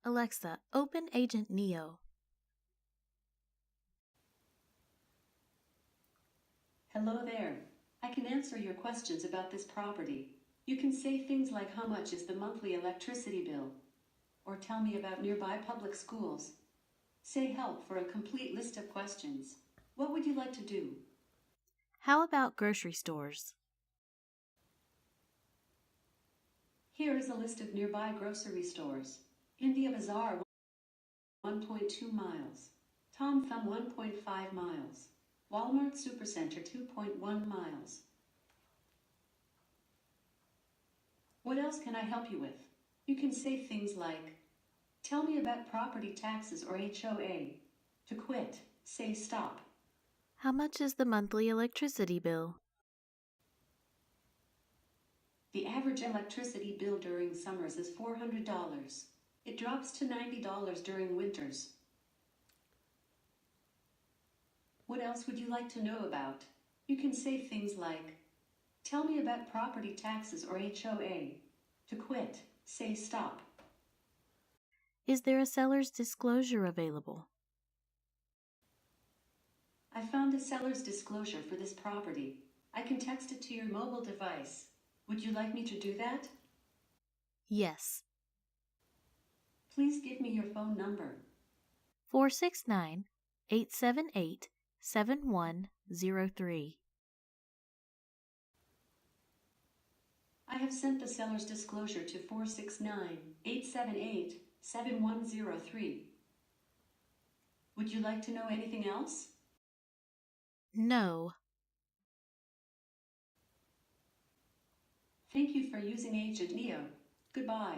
Alexa, open Agent Neo. Hello there. I can answer your questions about this property. You can say things like how much is the monthly electricity bill? Or tell me about nearby public schools. Say help for a complete list of questions. What would you like to do? How about grocery stores? Here is a list of nearby grocery stores. India Bazaar 1.2 miles. Tom Thumb 1.5 miles. Walmart Supercenter 2.1 miles. What else can I help you with? You can say things like, tell me about property taxes or HOA. To quit, say stop. How much is the monthly electricity bill? The average electricity bill during summers is $400. It drops to $90 during winters. What else would you like to know about? You can say things like, tell me about property taxes or HOA. To quit, say stop. Is there a seller's disclosure available? I found a seller's disclosure for this property. I can text it to your mobile device. Would you like me to do that? Yes. Please give me your phone number. 469-878-7103. I have sent the seller's disclosure to 469-878-7103. Would you like to know anything else? No. Thank you for using Agent Neo. Goodbye.